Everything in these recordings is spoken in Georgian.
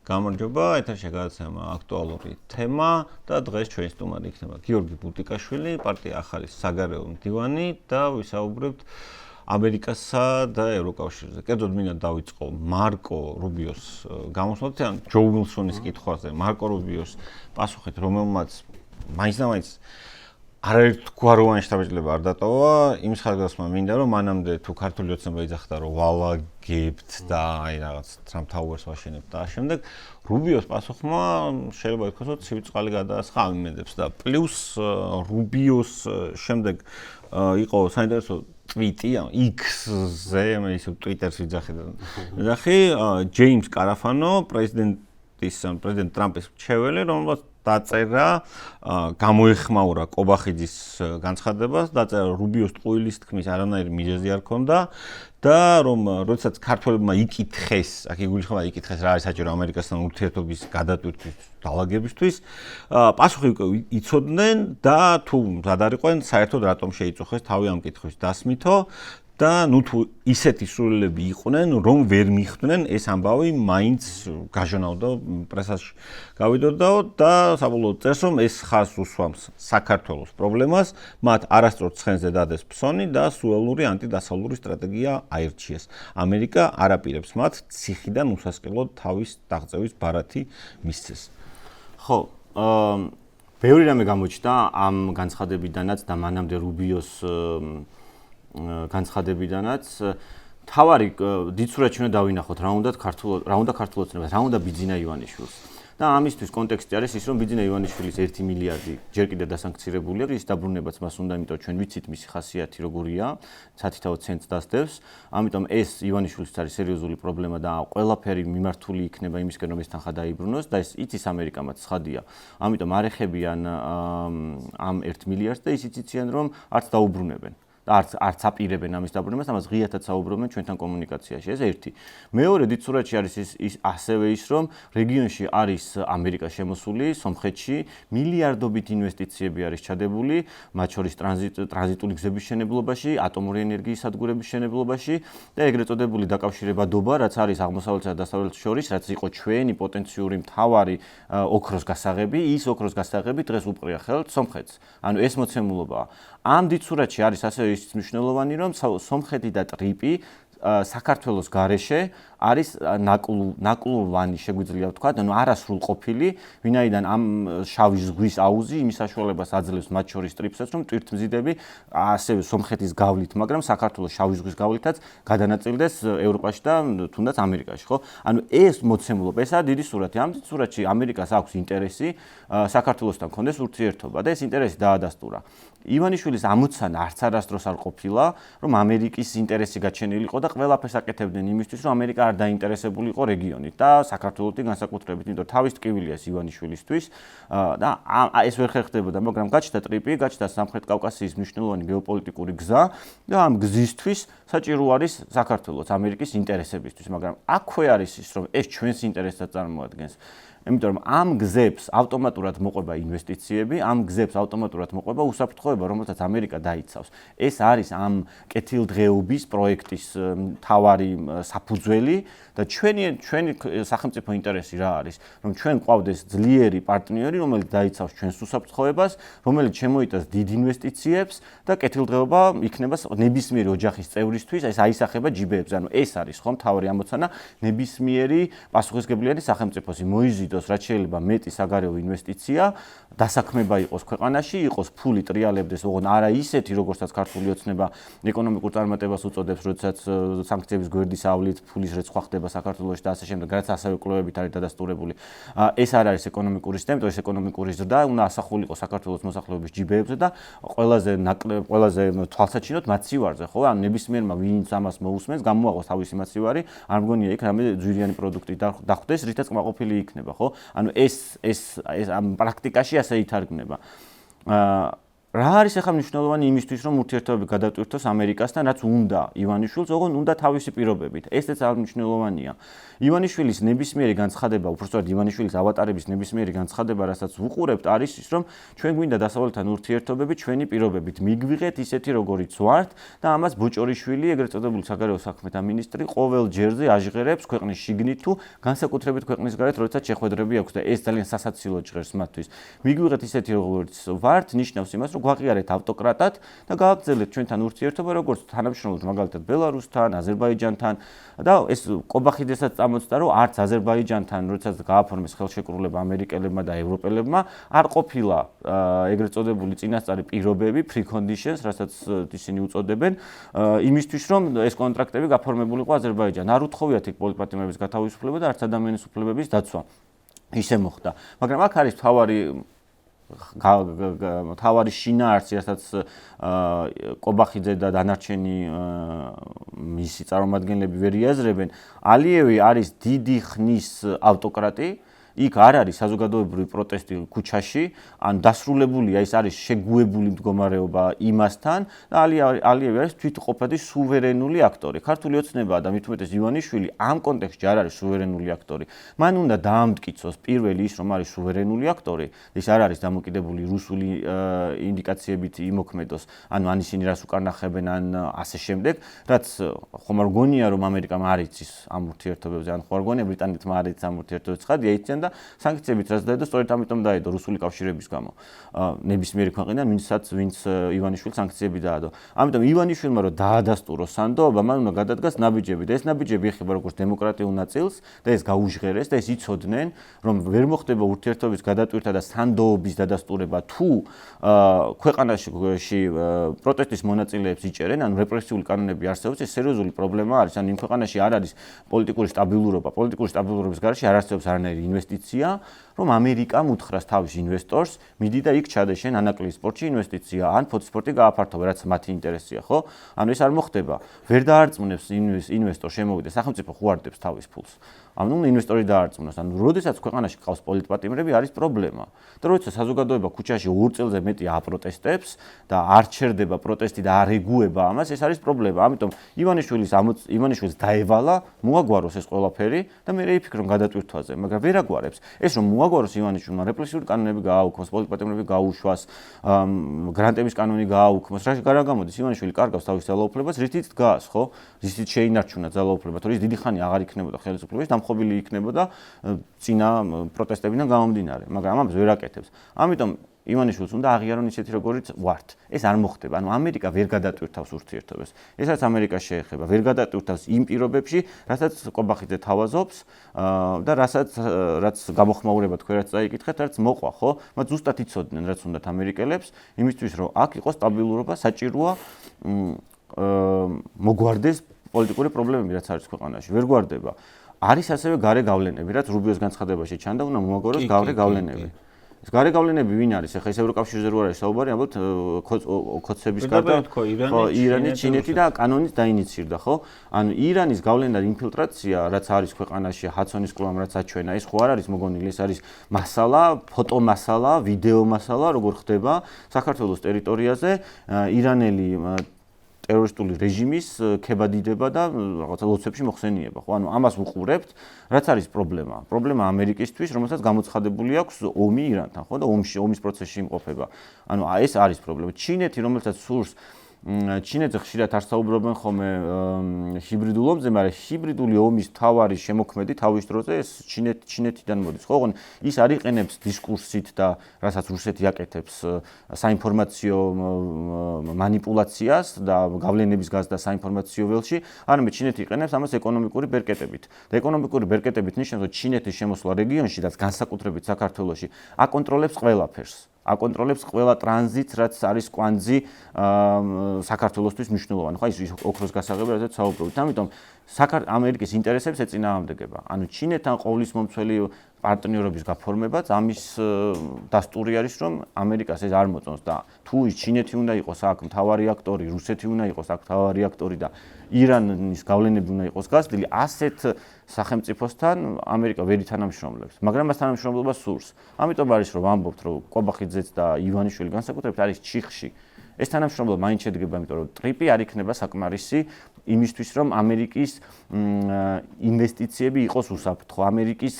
გამარჯობა, ეთერში გადაცემა აქტუალური თემა და დღეს ჩვენი სტუმარი იქნება გიორგი ბუტიკაშვილი, პარტია ახალი საგარეო მდივანი და ვისაუბრებთ ამერიკასა და ევროკავშირზე. კერძოდ მინდა დავიწყო მარკო რუბიოს გამოსვლით, ან ჯო უილსონის კითხვაზე. მარკო რუბიოს პასუხით, რომელმაც მაინც არაერთგვაროვანი შთაბეჭდილება არ დატოვა, იმის ხარჯასმა მინდა რომ მანამდე თუ ქართული ოცნება იძახდა რომ ვალაგებთ და აი რაღაც Trump Towers ვაშენებთ და შემდეგ რუბიოს პასუხმა შეიძლება ითქვას რომ ცივი წყალი გადაასხა ამ იმედებს და პლუს რუბიოს შემდეგ იყო საინტერესო tweet-ი X-ზე, მე ისე Twitter-ს ვიძახი, ჯეიმს კარაფანო, პრეზიდენტ ტრამპის მრჩეველი, რომელსაც დაწერა გამოეხმაურა კობახიძის განცხადებას, დაწერა რუბიოს ტყუილის თქმის არანაირი მიზეზი არ ქონდა და რომ როდესაც ქართველებმა იკითხეს, აქ იგულისხმება იკითხეს რა არის საჭირო ამერიკასთან ურთიერთობის გადატვირთვის დაალაგებისთვის, პასუხი უკვე იცოდნენ და თუ მზად არ იყვნენ, საერთოდ რატომ შეიწუხეს თავი ამ კითხვის დასმითო და ნუ თუ ისეთი სრულელები იყვნენ, რომ ვერ მიხვდნენ ეს ამბავი მაინც გაჟონავდა პრესაში გავიდოდაო და საბოლოოდ წერს რომ ეს ხაზს უსვამს საქართველოს პრობლემას, მათ არასწორ ცხენზე დადეს ფსონი და სუელური ანტიდასავლური სტრატეგია აირჩიეს. ამერიკა არ აპირებს მათ ციხიდან უსასყიდლოდ თავის დაღწევის ბარათი მისცეს. ხო, ბევრი რამე გამოჩნდა ამ განცხადებიდანაც და მანამდე რუბიოს განცხადებიდანაც თავარი დიდსურათში უნდა დავინახოთ რა უნდა ქართულ ოცნებას, რა უნდა ბიძინა ივანიშვილს. და ამისთვის კონტექსტი არის ის, რომ ბიძინა ივანიშვილის 1 მილიარდი ჯერ კიდევ დასანქცირებულია, ის დაბრუნებაც მას უნდა, იმიტომ ჩვენ ვიცით მისი ხასიათი როგორია, სათითაო ცენტს დასდევს. ამიტომ ეს ივანიშვილის არის სერიოზული პრობლემა და ყველაფერი მიმართული იქნება იმისკენ, რომ ეს თანხა დაიბრუნოს და ეს იცის ამერიკამაც ცხადია. ამიტომ არ ეხებიან ამ 1 მილიარდს და ისიც იციან, რომ არც დაუბრუნებენ. და არც აპირებენ ამის დაბრუნებას, ამას ღიათად საუბრობენ ჩვენთან კომუნიკაციაში. ეს ერთი. მეორე დიდსურათში არის ასევე ის, რომ რეგიონში არის ამერიკა შემოსული, სომხეთში მილიარდობით ინვესტიციები არის ჩადებული, მათ შორის ტრანზიტული გზების მშენებლობაში, ატომური ენერგიის სადგურების მშენებლობაში და ეგრეთ წოდებული დაკავშირებადობა, რაც არის აღმოსავლეთსა და დასავლეთს შორის, რაც იყო ჩვენი პოტენციური მთავარი ოქროს გასაღები, ის ოქროს გასაღები დღეს უპყრია ხელთ სომხეთს. ანუ ეს მოცემულობაა. ამ დიდსურათში არის ასევე ის მნიშვნელოვანი, რომ სომხეთი და ტრიპი საქართველოს გარეშე არის ნაკლოვანი, შეგვიძლია ვთქვა, ანუ არასრულყოფილი, ვინაიდან ამ შავი ზღვის აუზი იმის საშუალებას აძლევს მათ შორის ტრიპსაც, რომ ტვირთმზიდები ასევე სომხეთის გავლით, მაგრამ საქართველოს შავი ზღვის გავლითაც გადანაწილდეს ევროპაში და თუნდაც ამერიკაში, ხო? ანუ ეს მოცემულობა, ესაა დიდი სურათი. ამ დიდი სურათში ამერიკას აქვს ინტერესი საქართველოსთან კონდეს ურთიერთობა და ეს ინტერესი დაადასტურა. ივანიშვილის ამოცანა არც არასდროს არ ყოფილა, რომ ამერიკის ინტერესი გაჩენილი იყო და ყველაფერს აკეთებდნენ იმისთვის, რომ ამერიკა არ დაინტერესებული იყო რეგიონით და საქართველოსი განსაკუთრებით, იმიტომ თავის ტკივილია ივანიშვილისთვის და ეს ვერ ხერხდებოდა, მაგრამ გაჩნდა ტრიპი, გაჩნდა სამხრეთ კავკასიის მნიშვნელოვანი გეოპოლიტიკური გზა და ამ გზისთვის საჭირო არის საქართველოს ამერიკის ინტერესებისთვის, მაგრამ აქვე არის ის, რომ ეს ჩვენს ინტერესსაც წარმოადგენს. იმიტომ რომ ამ გზებს ავტომატურად მოყვება ინვესტიციები, ამ გზებს ავტომატურად მოყვება უსაფრთხოება, რომელსაც ამერიკა დაიცავს. ეს არის ამ კეთილდღეობის პროექტის მთავარი საფუძველი და ჩვენი სახელმწიფო ინტერესი რა არის, რომ ჩვენ გვყავდეს ძლიერი პარტნიორი, რომელიც დაიცავს ჩვენს უსაფრთხოებას, რომელიც შემოიტანს დიდ ინვესტიციებს და კეთილდღეობა იქნება ნებისმიერი ოჯახის წევრისთვის, ეს აისახება ჯიბეებზე. ანუ ეს არის ხო მთავარი ამოცანა, ნებისმიერი პასუხისმგებლიანი სახელმწიფოსი მოიზიდოს რაც შეიძლება მეტი საგარეო ინვესტიცია, დასაქმება იყოს ქვეყანაში, იყოს ფული ტრიალებდეს, ოღონდ არა ისეთი, როგორცაც ქართული ოცნება ეკონომიკურ წარმატებას უწოდებს, როდესაც სანქციების გვერდის ავლით ფულის რეცხვა ხდება საქართველოში და ასე შემდეგ, რაც ასევე კვლევებით არის დადასტურებული. ეს არ არის ეკონომიკური სისტემა, ეს ეკონომიკური ზრდა უნდა ასახულიყო საქართველოს მოსახლეობის ჯიბეებზე და ყველაზე თვალსაჩინოდ მაცივარზე, ხო? ან ნებისმიერმა ვინც ამას მოусმენს, გამოაყოს თავისი მაცივარი, არ მგონია იქ რამე ძვირიანი პროდუქტი დახვდეს, რითაც კმაყოფილი იქნება, ხო? ანუ ეს ამ პრაქტიკაში ასე ითარგმნება. რა არის ახლა მნიშვნელოვანი იმისთვის, რომ ურთიერთობები გადავტვირთოს ამერიკასთან, რაც უნდა ივანიშვილს, ოღონდ უნდა თავისი პირობებით. ესეც არ მნიშვნელოვანია. ივანიშვილის ნებისმიერი განცხადება, უბრალოდ ივანიშვილის ავატარების ნებისმიერი განცხადება, რასაც ვუყურებთ, არის ის, რომ ჩვენ გვინდა დასავლეთთან ურთიერთობები ჩვენი პირობებით მიგვიღეთ ისეთი, როგორიც ვართ და ამას ბოჭორიშვილი, ეგრეთ წოდებული საგარეო საქმეთა მინისტრი, ყოველ ჯერზე აჟღერებს ქვეყნის შიგნით თუ განსაკუთრებით ქვეყნის გარეთ, როდესაც შეხვედრები აქვს და ეს ძალიან სასაცილო ჟღერს მათთვის. მიგვიღეთ ისეთი, როგორიც ვართ, ნიშნავს იმას, რომ გვაყიარეთ ავტოკრატად და გააგრძელეთ ჩვენთან ურთიერთობა, როგორც თანამშრომლობთ მაგალითად ბელარუსთან, აზერბაიჯანთან და ეს კობახიძესაც წამოწდა, რომ არც აზერბაიჯანთან, როდესაც გააფორმეს ხელშეკრულება ამერიკელებმა და ევროპელებმა, არ ყოფილა ეგრეთ წოდებული წინასწარი პირობები, preconditions, რასაც ისინი უწოდებენ, იმისთვის, რომ ეს კონტრაქტები გაფორმებულიყო აზერბაიჯანთან. არ უთხოვიათ იქ პოლიტპატიმრების გათავისუფლება და არც ადამიანის უფლებების დაცვა. ისე მოხდა. მაგრამ აქ არის თავარი შინაარსი, რასაც კობახიძე და დანარჩენი მისი წარმომადგენლები ვერ იაზრებენ. ალიევი არის დიდი ხნის ავტოკრატი. იქ არ არის საზოგადოებრივი პროტესტი ქუჩაში, ან დასრულებულია, ის არის შეგუებული მდგომარეობა იმასთან და ალიევი არის თვითმყოფადი სუვერენული აქტორი. ქართული ოცნებაა და მით უმეტეს ივანიშვილი ამ კონტექსტში არ არის სუვერენული აქტორი. მან უნდა დაამტკიცოს პირველი ის, რომ არის სუვერენული აქტორი, ის არ არის დამოკიდებული რუსული ინდიკაციებით იმოქმედოს, ანუ ან ისინი რას უკარნახებენ, ან ასე შემდეგ, რაც ხომ არ გონია, რომ ამერიკამ არ იცის ამ ურთიერთობებზე, ან ხო არ გონია ბრიტანეთმა არ იცის ამ ურთიერთობებზე, ხადია იციან და სანქციებიც რაც დაედო, სწორედ ამიტომ დაედო რუსული კავშირების გამო. ნებისმიერი ქვეყნიდან ვინც ივანიშვილს სანქციები დაადო. ამიტომ ივანიშვილმა რომ დაადასტუროს სანდოობა, მან უნდა გადადგას ნაბიჯები და ეს ნაბიჯები ეხება როგორც დემოკრატიულ ნაწილს და ეს გაუჟღერეს და ეს იცოდნენ, რომ ვერ მოხდება ურთიერთობის გადატვირთვა და სანდოობის დადასტურება თუ ქვეყანაში პროტესტის მონაწილეებს იჭერენ, ანუ რეპრესიული კანონები არსებობს, ეს სერიოზული პრობლემა არის, ანუ იმ ქვეყანაში არ არის პოლიტიკური სტაბილურობა, პოლიტიკური სტაბილურობის გარეშე არ არსებობს არანაირი ინვესტიცია, რომ ამერიკამ უთხრას თავის ინვესტორს, მიდი და იქ ჩადეშენ ანაკლიის სპორტში ინვესტიცია, ან ფოტოსპორტი გააფართოვე, რაც მათი ინტერესია, ხო? ანუ ეს არ მოხდება. ვერ დაარწმუნებს ინვესტორს შემოვიდეს, სახელმწიფო ხუარდებს თავის ფულს. ანუ ინვესტორი დაარწმუნოს, ანუ როდესაც ქვეყანაში ყავს პოლიტპატიმრები, არის პრობლემა. და როდესაც საზოგადოება ქუჩაში 2 წელზე მეტი აპროტესტებს და არ ჩერდება პროტესტი და არ ეგუება ამას, ეს არის პრობლემა. ამიტომ ივანიშვილს დაევალა მოაგვაროს ეს ყველაფერი და მე ვიფიქრე რომ გადატვირთვაზე, მაგრამ ვერ აგვარებს. ეს რომ მოაგვაროს ივანიშვილმა რეპრესიული კანონები გააუქმოს, პოლიტპატიმრები გაუშვას, გრანტების კანონი გააუქმოს, რა გამოდის ივანიშვილი კარგავს თავის ძალაუფლებას, რითიც დგას, ხო? რითიც შეინარჩუნა ძალაუფლება, თორე ის დიდი ხანი აღარ იქნებოდა ხელისუფლების, დამხობილი იქნებოდა წინა პროტესტებიდან გამომდინარე, მაგრამ ამას ვერ აკეთებს. ამიტომ ივანიშვილს უნდა აღიარონ ისეთი როგორიც ვართ. ეს არ მოხდება. ანუ ამერიკა ვერ გადატვირთავს ურთიერთობებს. ესაც ამერიკას შეეხება, ვერ გადატვირთავს იმ პირობებში, რასაც კობახიძე თავაზობს და რაც გამოხმაურება თქვენაც წაიკითხეთ, რაც მოყვა, ხო? მათ ზუსტად იცოდნენ, რაც უნდათ ამერიკელებს, იმისთვის რომ აქ იყოს სტაბილურობა, საჭიროა მოგვარდეს პოლიტიკური პრობლემები, რაც არის ქვეყანაში. ვერ გვარდება. არის ასევე გარე გავლენები, რაც რუბიოს განცხადებაში ჩანდა, უნდა მოაგვაროს გარე გავლენები. ეს გარე გავლენები ვინ არის? ახლა ეს ევროკავშირზე რო არის საუბარი, ალბათ ოცების გარდა ირანი, ჩინეთი და კანონიც დაინიცირდა, ხო? ანუ ირანის გავლენა და ინფილტრაცია, რაც არის ქვეყანაში, ჰაცონის კლუბამ რაც აჩვენა, ეს ხო არ არის მოგონილი, ეს არის მასალა, ფოტო მასალა, ვიდეო მასალა, როგორ ხდება საქართველოს ტერიტორიაზე ირანელი ტერორისტული რეჟიმის ქებადიდება და რაღაცა ლოცვებში მოხსენიება, ხო? ანუ ამას ვუყურებთ, რაც არის პრობლემა. პრობლემა ამერიკისთვის, რომელსაც გამოცხადებული აქვს ომი ირანთან, ხო? და ომის პროცესში იმყოფება. ანუ ეს არის პრობლემა. ჩინეთი, რომელსაც სურს ჩინეთზე ხშირად არ საუბრობენ ხოლმე ჰიბრიდულ ომზე, მაგრამ ჰიბრიდული ომის თავარი შემოქმედი თავის დროზე ეს ჩინეთიდან მოდის. ხო, ოღონდ ის არ იყენებს დისკურსით და რასაც რუსეთი აკეთებს საინფორმაციო მანიპულაციას და გავლენების გაზრდა საინფორმაციო ველში, არამედ ჩინეთი იყენებს ამას ეკონომიკური ბერკეტებით. და ეკონომიკური ბერკეტებით ნიშნავს, რომ ჩინეთის შემოსვლა რეგიონში და განსაკუთრებით საქართველოში აკონტროლებს ყველაფერს. აკონტროლებს ყველა ტრანზიტს, რაც არის კვანძი საქართველოსთვის მნიშვნელოვანი. ხო, ის ოქროს გასაღები, რაზეც საუბრობთ. ამიტომ ამერიკის ინტერესებს ეწინააღმდეგება. ანუ ჩინეთთან ყოვლის მომცველი პარტნიორობის გაფორმებაც ამის დასტური არის, რომ ამერიკას ეს არ მოწონს და თუ ის ჩინეთი უნდა იყოს აქ მთავარი აქტორი, რუსეთი უნდა იყოს აქ მთავარი აქტორი და ირანის გავლენები უნდა იყოს გასდილი, ასეთ სახელმწიფოსთან ამერიკა ვერ ითანამშრომლებს, მაგრამ მას თანამშრომლობა სურს. ამიტომ არის რომ ვამბობთ, რომ კვაბახიძეც და ივანიშვილი განსაკუთრებით არის ჩიხში. ეს თანამშრომლობა მაინც შედგება, იმიტომ რომ ტრიპი არ იქნება საკმარისი იმისთვის, რომ ამერიკის ინვესტიციები იყოს უსაფრთხო, ამერიკის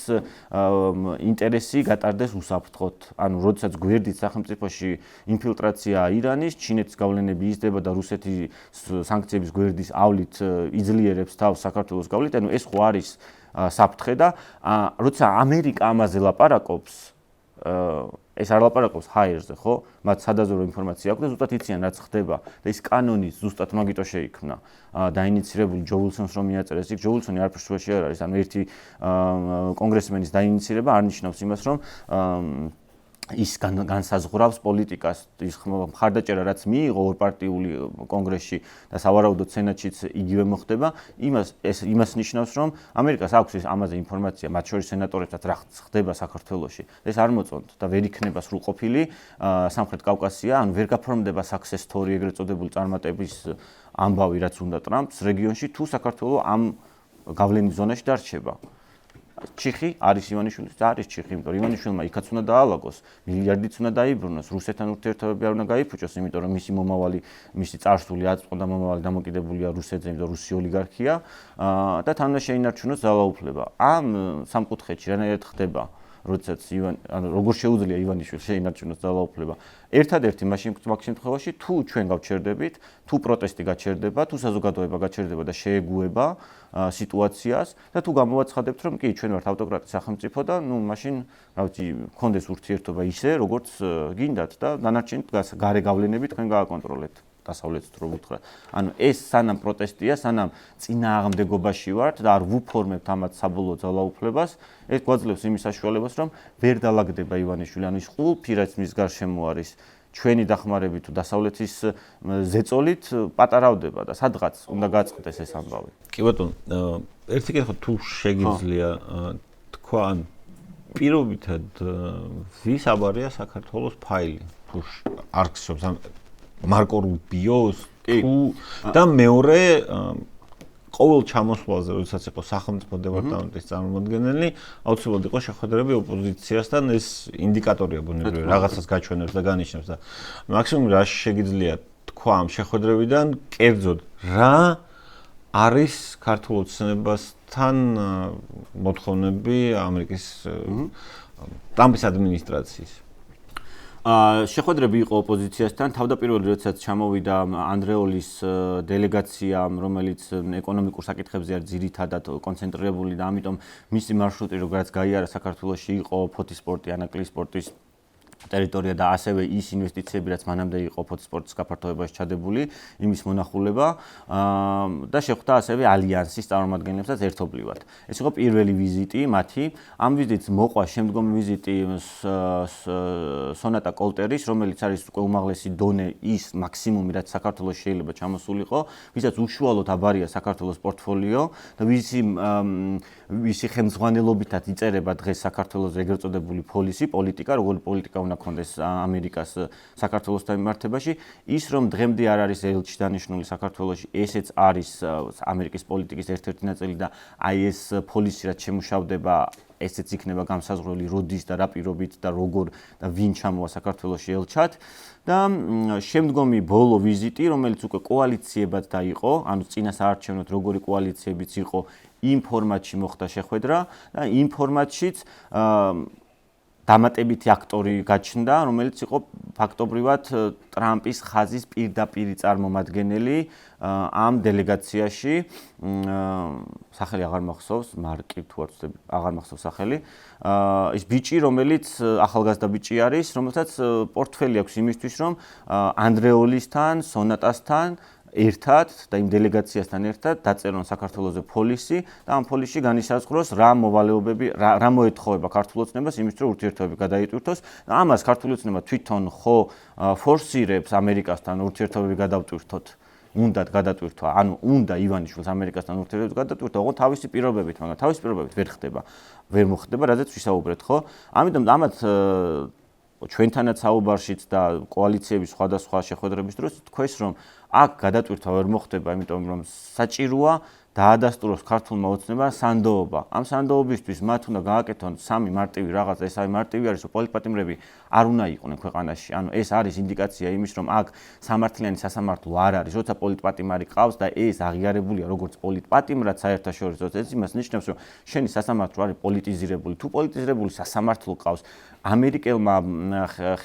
ინტერესი გატარდეს უსაფრთხოდ. ანუ, როდესაც გვერდით სახელმწიფოში ინფილტრაცია ირანის, ჩინეთის გავლენები იზრდება და რუსეთის სანქციების გვერდის ავლით იძლიერებს თავს საქართველოს გავლით, ანუ ეს ხო არის საფრთხე და როცა ამერიკა ამაზე ლაპარაკობს, ეს არ ლაპარაკობს ჰაერზე, ხო? მათ სადაზვერვო ინფორმაცია აქვს და ზუსტად იციან რაც ხდება და ის კანონი ზუსტად მაგიტო შეიქმნა. დაინიცირებული ჯო უილსონს რომ მიაწერეს, იქ ჯო უილსონი არაფერ შუაში არ არის, ანუ ერთი კონგრესმენის დაინიცირება არ ნიშნავს იმას, რომ ის განსაზღვრავს პოლიტიკას, ის მხარდაჭერა რაც მიიღო ორპარტიული კონგრესში და სავარაუდოდ სენატშიც იგივე მოხდება, იმას ნიშნავს, რომ ამერიკას აქვს ის ამაზე ინფორმაცია, მათ შორის სენატორებსაც რა ხდება საქართველოში. ეს არ მოწონთ და ვერ იქნება სრულყოფილი სამხრეთ კავკასია, ანუ ვერ გაფორმდება success story ეგრეთ წოდებული წარმატების ამბავი, რაც უნდა ტრამპს რეგიონში, თუ საქართველო ამ გავლენის ზონაში დარჩება. ჩიხი არის ივანიშვილის და არის ჩიხი, იმიტომ რომ ივანიშვილმა იქაც უნდა დაალაგოს, მილიარდიც უნდა დაიბრუნოს, რუსეთთან ურთიერთობები არ უნდა გაიფუჭოს, იმიტომ რომ მისი მომავალი, მისი წარსული აწყვეტა და მომავალი დამოკიდებულია რუსეთზე, იმიტომ რომ რუსი ოლიგარქია და თან უნდა შეინარჩუნოს ძალაუფლება. ამ სამკუთხედში რანაირად ხდება, როდესაც როგორ შეუძლია ივანიშვილს შეინარჩუნოს ძალაუფლება. ერთადერთი მაგ შემთხვევაში, თუ ჩვენ გავჩერდებით, თუ პროტესტი გაჩერდება, თუ საზოგადოება გაჩერდება და შეეგუება სიტუაციას და თუ გამოვაცხადებთ, რომ კი ჩვენ ვართ ავტოკრატი სახელმწიფო და მაშინ, რა ვიცი, გქონდეს ურთიერთობა ისე, როგორც გინდათ და დანარჩენი გარე გავლენები თქვენ გააკონტროლეთ. დასავლეთს რო ვუთხრათ. ანუ ეს სანამ პროტესტია, სანამ წინააღმდეგობაში ვართ და არ ვუფორმებთ ამათ საბოლოო ძალაუფლებას, ეს გვაძლევს იმის საშუალებას, რომ ვერ დალაგდება ივანიშვილი, ანუ ის ყულფი, რაც მის გარშემო არის, ჩვენი დახმარებით თუ დასავლეთის ზეწოლით პატარავდება და სადღაც უნდა გაწყდეს ეს ამბავი. კი ბატონო, ერთი კითხვა თუ შეგიძლია თქვა, ან პირობითად ვის აბარია საქართველოს ფაილი? თუ არ გსურს მარკო რუბიოს და მეორე ყოველ ჩამოსვლაზე, როდესაც იყო სახელმწიფო დეპარტამენტის წარმომადგენელი, აუცილებლად იყო შეხვედრები ოპოზიციასთან, ეს ინდიკატორია ბუნებრივია, რაღაცას გაჩვენებს და განიშნავს და მაქსიმუმ რა შეგიძლია თქვა ამ შეხვედრებიდან, კერძოდ რა არის ქართულ ოცნებასთან მოთხოვნები ამერიკის ტრამპის ადმინისტრაციის? შეხვედრები იყო ოპოზიციასთან, თავდაპირველი როდესაც ჩამოვიდა ანდრეოლის დელეგაცია, რომელიც ეკონომიკურ საკითხებზე არის ძირითადად კონცენტრირებული და ამიტომ მისი მარშრუტი როგორც გაიარა საქართველოში იყო ფოთისპორტი, ანაკლიის სპორტის ტერიტორია და ასევე ის ინვესტიციები, რაც მანამდე იყო ფოთისპორტის გაფართოებაში ჩადებული, იმის მონახულება და შეხვდა ასევე ალიანსის წარმომადგენლებსაც ერთობლივად. ეს იყო პირველი ვიზიტი მათი. ამ ვიზიტს მოყვა შემდგომი ვიზიტი სონატა კოლტერის, რომელიც არის უკვე უმაღლესი დონე ის მაქსიმუმი, რაც საქართველოს შეიძლება ჩამოსულიყო, ვისაც უშუალოდ აბარია საქართველოს პორტფოლიო და ვისი ხელმძღვანელობითაც იწერება დღეს საქართველოს ეგრეთ წოდებული პოლიტიკა, როგორი პოლიტიკა უნდა კონდეს ამერიკას საქართველოსთან მიმართებაში, ის რომ დღემდე არ არის ელჩი დანიშნული საქართველოში, ესეც არის ამერიკის პოლიტიკის ერთ-ერთი ნაწილი და აი ეს პოლისი რაც შემუშავდება, ესეც იქნება განსაზღვრელი როდის და რა პირობით და როგორ და ვინ ჩამოვა საქართველოში ელჩად და შემდგომი ბოლო ვიზიტი, რომელიც უკვე კოალიციებად დაიყო, ანუ წინა საარჩევნოდ როგორი კოალიციებიც იყო, იმ ფორმატში მოხდა შეხვედრა და იმ ფორმატშიც დამატებითი აქტორი გაჩნდა, რომელიც იყო ფაქტობრივად ტრამპის ხაზის პირდაპირი წარმომადგენელი ამ დელეგაციაში. სახელი აღარ მახსოვს, მარკი თუ არ ვცდები, აღარ მახსოვს სახელი. ის ბიჭი, რომელიც ახალგაზრდა ბიჭი არის, რომელსაც პორტფელი აქვს იმისთვის, რომ ანდრეოლისთან, სონატასთან ერთად და იმ დელეგაციასთან ერთად დაწერონ საქართველოზე პოლისი და ამ პოლისში განისაზღვროს რა მოვალეობები, რა მოეთხოვება ქართულ ოცნებას იმისთვის, რომ ურთიერთობები გადაიტვირთოს. ამას ქართული ოცნება თვითონ ხო ფორსირებს ამერიკასთან ურთიერთობები გადავტვირთოთ. უნდათ გადატვირთვა, ანუ უნდა ივანიშვილს ამერიკასთან ურთიერთობებს გადატვირთვა, ოღონდ თავისი პირობებით, მაგრამ თავისი პირობებით ვერ ხდება, ვერ მოხდება, რადგან ვისაუბრეთ, ხო? ამიტომ ამათ ჩვენთანაც საუბარშიც და კოალიციების სხვადასხვა შეხვედრების დროს თქვეს, რომ აქ გადატვირთვა ვერ მოხდება, იმიტომ რომ საჭიროა დაადასტუროს ქართულმა ოცნებამ სანდოობა. ამ სანდოობისთვის მათ უნდა გააკეთონ სამი მარტივი რაღაც, ეს აი მარტივი არის, რომ პოლიტპატიმრები არ უნდა იყვნენ ქვეყანაში. ანუ ეს არის ინდიკაცია იმის, რომ აქ სამართლიანი სასამართლო არ არის, როცა პოლიტპატიმარი ყავს და ეს აღიარებულია როგორც პოლიტპატიმრად საერთაშორისო, ეს იმას ნიშნავს, რომ შენი სასამართლო არის პოლიტიზირებული. თუ პოლიტიზირებული სასამართლო ყავს, ამერიკელმა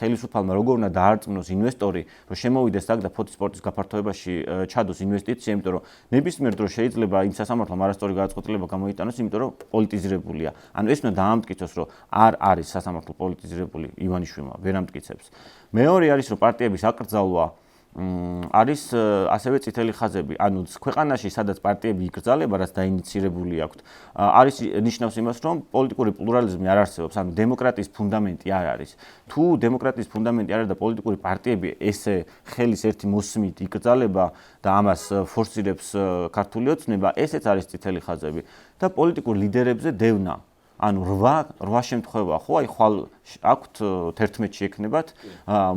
ხელისუფალმა როგორ უნდა დაარწმუნოს ინვესტორი, რომ შემოვიდეს აქ და ფოთის სპორტის გაფართოებაში ჩადოს ინვესტიცია, იმიტომ რომ ნებისმიერ დროს შეიძლება იმ სასამართლომ არასწორი გადაწყვეტილება გამოიტანოს, იმიტომ რომ პოლიტიზირებულია. ანუ ეს უნდა დაამტკიცოს, რომ არ არის სასამართლო პოლიტიზირებული ივანიშვილმა, ვერ ამტკიცებს. მეორე არის, რომ პარტიების აკრძალვა არის ასევე წითელი ხაზები, ანუ ქვეყანაში სადაც პარტიები იკრძალება, რაც დაინიცირებული აქვთ, არის ნიშნავს იმას, რომ პოლიტიკური პლურალიზმი არ არსებობს, ანუ დემოკრატიის ფუნდამენტი არ არის. თუ დემოკრატიის ფუნდამენტი არ არის და პოლიტიკური პარტიები ესე ხელის ერთი მოსმით იკრძალება და ამას ფორსირებს ქართული ოცნება, ესეც არის წითელი ხაზები და პოლიტიკურ ლიდერებზე დევნა. ანუ 8 შემთხვევა ხო აი ხვალ აქვთ 11-ში ექნებათ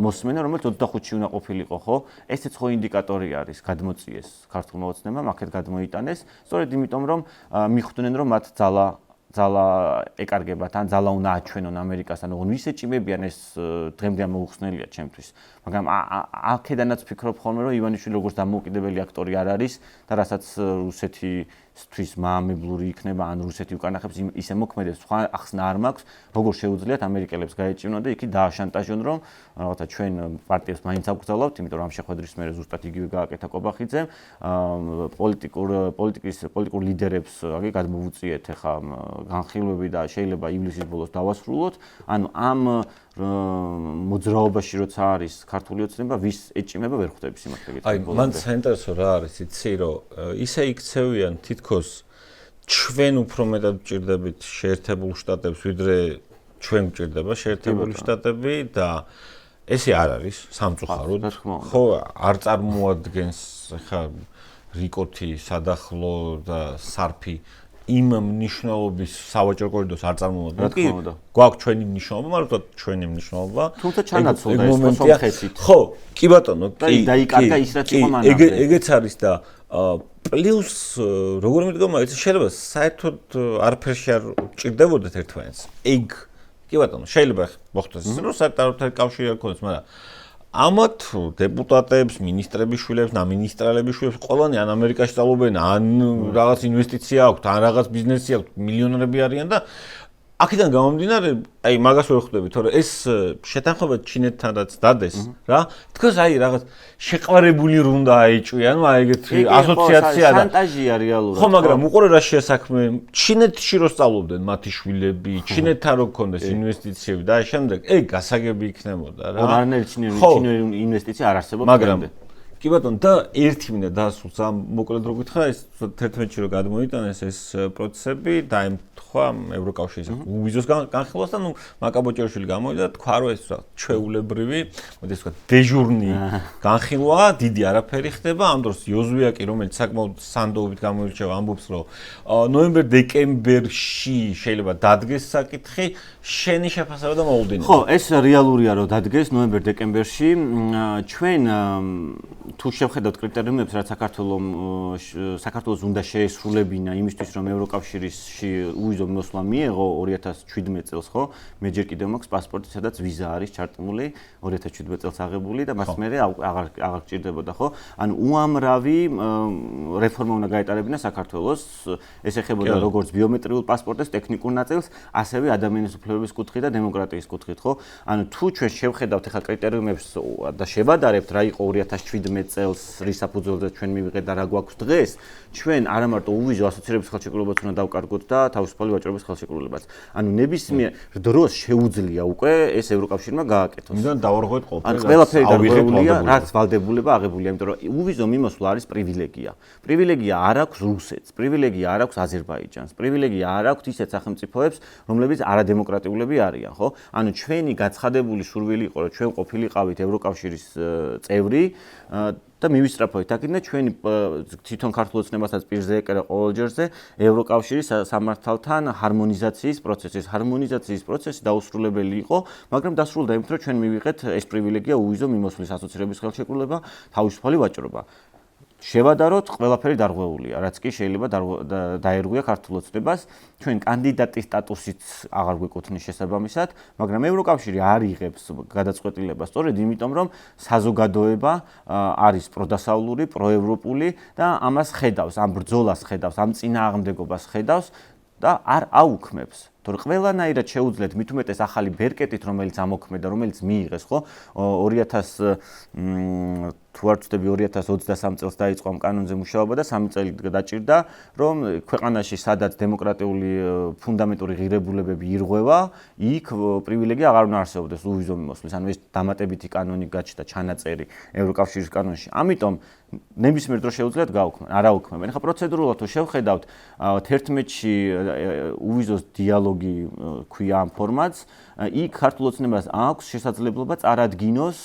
მოსმენა, რომელიც 25-ში უნდა ყოფილიყო, ხო? ესეც ხო ინდიკატორი არის, გადმოწიეს ქართულმა ოცნებამ, აქეთ გადმოიტანეს, სწორედ იმიტომ რომ მიხვდნენ რომ მათ ძალა ეკარგებათ, ან ძალა უნდა აჩვენონ ამერიკასთან, ოღონდ ვის ეჭიმებიან ეს დღემდე მოუხსნელია ჩემთვის. მაგრამ აქედანაც ვფიქრობ ხოლმე, რომ ივანიშვილი როგორც დამოუკიდებელი აქტორი არ არის და რასაც რუსეთისთვის მაამებლური იქნება, ან რუსეთი უკანახებს ისე მოქმედებს, სხვა ახსნა არ მაქვს, როგორ შეუძლიათ ამერიკელებს გაეჭიმნონ და იქით დააშანტაჟონ, რომ რაღაცა ჩვენ პარტიებს მაინც აკრძალავთ, იმიტომ რომ ამ შეხვედრის მერე ზუსტად იგივე გააკეთა კობახიძემ, პოლიტიკურ ლიდერებს აგი გადმოუწიეთ ახლა განხილვები და შეიძლება ივლისის ბოლოს დავასრულოთ. ანუ ამ მოძრაობაში როცა არის ქართული ოცნება, ვის ეჭიმება ვერ ხვდები სიმართლე გითხრათ. აი, მან საინტერესო რა არის, იცი, რომ ისე იქცევიან თითქოს ჩვენ უფრო მეტად ვჭირდებით შეერთებულ შტატებს, ვიდრე ჩვენ გვჭირდება შეერთებული შტატები და ესე არ არის სამწუხაროდ. ხო, არ წარმოადგენს ხა რიკოთი, სადახლო და სარფი იმ მნიშვნელობის სავაჭრო კორიდორს არ წარმოადგენს. გვაქვს ჩვენი მნიშვნელობა, მაგრამ ჩვენი მნიშვნელობა. თუმცა ჩანაცვლდა ეს სომხეთით. ხო, კი ბატონო, კი. დაიკარგა ის რაც იყო მანამდე. ეგეც არის და პლუს როგორ მიდგომა, ეს შეიძლება საერთოდ არაფერში არ ჭირდებოდეთ ერთმანეთს. ეგ კი ბატონო, შეიძლება მოხდეს ის, რომ საერთოდ კავშირი არ ქონდეს, მაგრამ ამათ დეპუტატებს, მინისტრების შვილებს, მინისტრალების შვილებს ყველანი ან ამერიკაში სწავლობენ, ან რაღაც ინვესტიცია აქვთ, ან რაღაც ბიზნესი აქვთ, მილიონერები არიან და აქედან გამომდინარე, აი მაგას ვერ ხვდები, თორე ეს შეთანხმება ჩინეთთან რაც დადეს, რა, თქოს აი რაღაც შეყვარებული რო უნდა აიჭვიან, აი ეგეთი ასოციაცია და შანტაჟია რეალურად. ხო, მაგრამ უყურე რა შეასაქმე, ჩინეთში რო სწავლობდნენ მათი შვილები, ჩინეთთან რო გქონდეს ინვესტიციები და აი შემდეგ ეგ გასაგები იქნებოდა რა. არანაირი ჩინური ინვესტიცია არ არსებობს. მაგრამ კი ბატონო, და ერთი მინდა დაასრულოს ამ მოკლედ რო გითხრა, ეს 11-ში რო გადმოიტანეს ეს პროცესები, დაემთხვა ევროკავშირის უვიზოს განხილვას და ნუ მაკაბოჭერშვილი გამოვიდა, თქვა რომ ეს რა ჩვეულებრივი, მოდი ვთქვა, დეჟურნი განხილვა, დიდი არაფერი ხდება, ამ დროს იოზვიაკი, რომელიც საკმაოდ სანდოობით გამოირჩევა, ამბობს, რომ ნოემბერ-დეკემბერში შეიძლება დადგეს საკითხი, შენი შეფასება და მოუდინე. ხო, ეს რეალურია, რომ დადგეს ნოემბერ-დეკემბერში. ჩვენ თუ შევხედავთ კრიტერიუმებს, რაც საქართველოს უნდა შეესრულებინა იმისთვის, რომ ევროკავშირში უვიზო მოსვლა მიეღო 2017 წელს, ხო? მე ჯერ კიდევ მაქვს პასპორტი, სადაც ვიზა არის ჩართული 2017 წელს აღებული და მას მერე აღარ გჭირდებოდა, ხო? ანუ უამრავი რეფორმა უნდა გაეტარებინა საქართველოს, ეს ეხებოდა როგორც ბიომეტრიულ პასპორტებს, ტექნიკურ ნაწილს, ასევე ადამიანის უფლებების კუთხით და დემოკრატიის კუთხით, ხო? ანუ თუ ჩვენ შევხედავთ ახლა კრიტერიუმებს და შევადარებთ რა იყო 2017 წელს რის საფუძველზე ჩვენ მივიღეთ და რა გვაქვს დღეს, ჩვენ არა მარტო უვიზო ასოცირების ხელშეკრულებაც უნდა დავკარგოთ და თავისუფალი ვაჭრობის ხელშეკრულებაც. ანუ ნებისმიერ დროს შეუძლია უკვე ეს ევროკავშირმა გააკეთოს. მინდა დავარღვევთ ყველაფერი. ან ყველაფერი დაგვიღებულია, რაც ვალდებულება აღებულია, იმიტომ რომ უვიზო მიმოსვლა არის პრივილეგია. პრივილეგია არ აქვს რუსეთს, პრივილეგია არ აქვს აზერბაიჯანს, პრივილეგია არ აქვს ისეთ სახელმწიფოებს, რომლებიც არადემოკრატიულები არიან, ხო? ანუ ჩვენი გაცხადებული სურვილი იყო, რომ ჩვენ ყოფილიყავით ევროკავშირის წევრი და მივისწრაფოთ აქედან ჩვენი თვითონ ქართულ ოცნებასაც პირზე ეკერა ყოველ ჯერზე ევროკავშირის სამართალთან ჰარმონიზაციის პროცესი. ეს ჰარმონიზაციის პროცესი დაუსრულებელი იყო, მაგრამ დასრულდა იმით, რომ ჩვენ მივიღეთ ეს პრივილეგია უვიზო მიმოსვლის ასოცირების ხელშეკრულება, თავისუფალი ვაჭრობა. შევადაროთ, ყველაფერი დარღვეულია, რაც კი შეიძლება დაერღვია ქართულ ოცნებას. ჩვენ კანდიდატის სტატუსით აღარ გვეკუთვნის შესაბამისად, მაგრამ ევროკავშირი არ იღებს გადაწყვეტილებას სწორედ იმიტომ, რომ საზოგადოება არის პროდასავლური, პროევროპული და ამას ხედავს, ამ ბრძოლას ხედავს, ამ წინააღმდეგობას ხედავს და არ აუქმებს. თორე ყველანაირად შეუძლიათ მით უმეტეს ახალი ბერკეტით, რომელიც ამოქმედა, რომელიც მიიღეს, ხო? 2000 თუ არ ვცდები 2023 წელს დაიწყო ამ კანონზე მუშაობა და 3 წელი დაჭირდა, რომ ქვეყანაში სადაც დემოკრატიული ფუნდამენტური ღირებულებები ირღვევა, იქ პრივილეგია აღარ უნდა არსებობდეს უვიზო მიმოსვლის. ანუ ეს დამატებითი კანონი გაჩნდა ჩანაწერი ევროკავშირის კანონში. ამიტომ ნებისმიერ დროს შეუძლიათ გაუქმენ, არ აუქმებენ. ახლა პროცედურულად თუ შევხედავთ 11-ში უვიზოს დიალოგი ქვია ამ ფორმატს, იქ ქართულ ოცნებას აქვს შესაძლებლობა წარადგინოს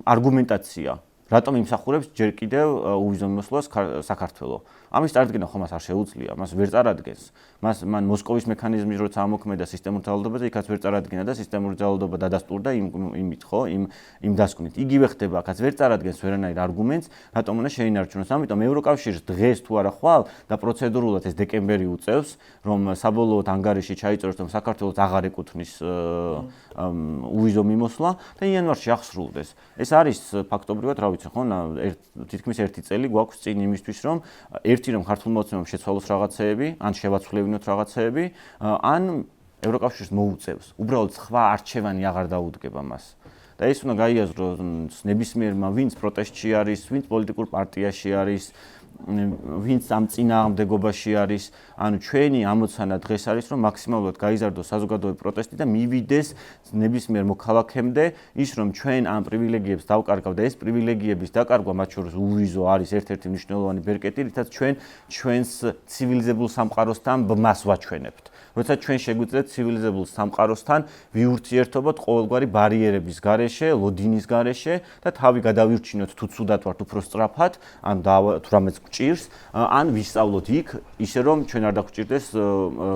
არგუმენტაცია, რატომ იმსახურებს ჯერ კიდევ უვიზო მიმოსვლას საქართველო. ამის წარდგენა ხომ არ შეუძლია, მას ვერ წარადგენს. მან მოსკოვის მექანიზმი როცა ამოქმედა სისტემურ ძალადობაზე, იქაც ვერ წარადგენა და სისტემური ძალადობა დადასტურდა იმით, ხო, იმ დასკვნით. იგივე ხდება, აქაც ვერ წარადგენს ვერანაირ არგუმენტს, რატომ უნდა შეინარჩუნოს. ამიტომ ევროკავშირს დღეს თუ არა ხვალ და პროცედურულად ეს დეკემბერი უწევს, რომ საბოლოოდ ანგარიში ჩაიწეროს, რომ საქართველოს აღარ ეკუთვნის უვიზო მიმოსვლა და იანვარში აღსრულდეს. ეს არის ფაქტობრივად, რა ვიცი, ხო, თითქმის 1 წელი გვაქვს წინ იმისთვის, რომ რომ ქართულმა ოცნებამ შეცვალოს რაღაცეები, ან შევაცვლევინოთ რაღაცეები, ან ევროკავშირს მოუწევს. უბრალოდ სხვა არჩევანი აღარ დაუდგება მას. და ეს უნდა გაიაზროს ნებისმიერმა, ვინც პროტესტში არის, ვინც პოლიტიკურ პარტიაში არის, ვინც ამ წინააღმდეგობაში არის, ანუ ჩვენი ამოცანა დღეს არის, რომ მაქსიმალურად გაიზარდოს საზოგადოებრივი პროტესტი და მივიდეს ნებისმიერ მოქალაქემდე ის, რომ ჩვენ ამ პრივილეგიებს დავკარგავთ და ეს პრივილეგიების დაკარგვა, მათ შორის უვიზო არის ერთ-ერთი მნიშვნელოვანი ბერკეტი, რითაც ჩვენს ცივილიზებულ სამყაროსთან ბმას ვაჩვენებთ. როცა ჩვენ შეგვიძლიათ ცივილიზებულ სამყაროსთან ვიურთიერთობოთ ყოველგვარი ბარიერების გარეშე, ლოდინის გარეშე და თავი გადავირჩინოთ თუ ცუდად ვართ, უფრო სწრაფად, ან თუ რამეც გჭირს, ან ვისწავლოთ იქ, ისე რომ ჩვენ არ დაგვჭირდეს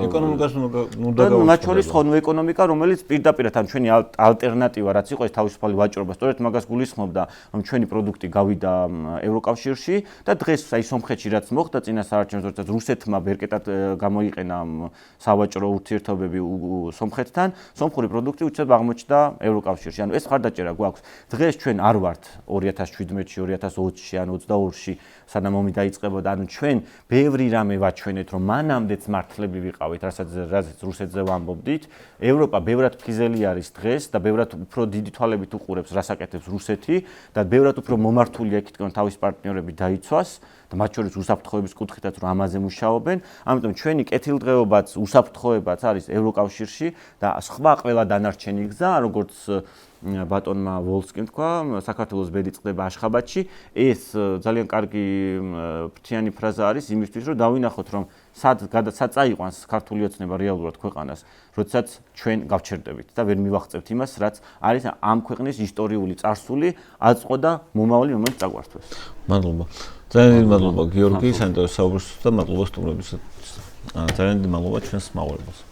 ეკონომიკას უნდა და მათ შორის ხო ეკონომიკა, რომელიც პირდაპირ ან ჩვენი ალტერნატივა რაც იყო ეს თავისუფალი ვაჭრობა, სწორედ მაგას გულისხმობდა, რომ ჩვენი პროდუქტი გავიდა ევროკავშირში და დღეს აი სომხეთში რაც მოხდა წინა საარჩევნო როდესაც რუსეთმა ბერკეტად გამოიყენა სავაჭრო ურთიერთობები სომხეთთან, სომხური პროდუქტი უცებ აღმოჩნდა ევროკავშირში. ანუ ეს მხარდაჭერა გვაქვს. დღეს ჩვენ არ ვართ 2017-ში, 2020-ში, ან 22-ში, სანამ ომი დაიწყებოდა, ანუ ჩვენ ბევრი რამე ვაჩვენეთ, რომ მანამდეც მართლები ვიყავით, რასაც რუსეთზე ვამბობდით. ევროპა ბევრად ფხიზელი არის დღეს და ბევრად უფრო დიდი თვალებით უყურებს, რას აკეთებს რუსეთი და ბევრად უფრო მომართულია იქითკენ თავის პარტნიორები დაიცვას. და მათ შორის უსაფრთხოების კუთხითაც რომ ამაზე მუშაობენ, ამიტომ ჩვენი კეთილდღეობაც, უსაფრთხოებაც არის ევროკავშირში და სხვა ყველა დანარჩენი გზა, როგორც ბატონმა ვოლსკიმ თქვა, საქართველოს ბედი წყდება აშხაბადში, ეს ძალიან კარგი ფრთიანი ფრაზა არის იმისთვის, რომ დავინახოთ, რომ სად წაიყვანს ქართული ოცნება რეალურად ქვეყანას, როდესაც ჩვენ გავჩერდებით და ვერ მივაღწევთ იმას, რაც არის ამ ქვეყნის ისტორიული წარსული, აწყო და მომავალი, რომელიც წაგვართვეს. მადლობა. ძალიან დიდი მადლობა გიორგი, საინტერესო საუბრისთვის და მადლობა სტუმრებისთვის. ძალიან დიდი მადლობა ჩვენს მაყურებელს.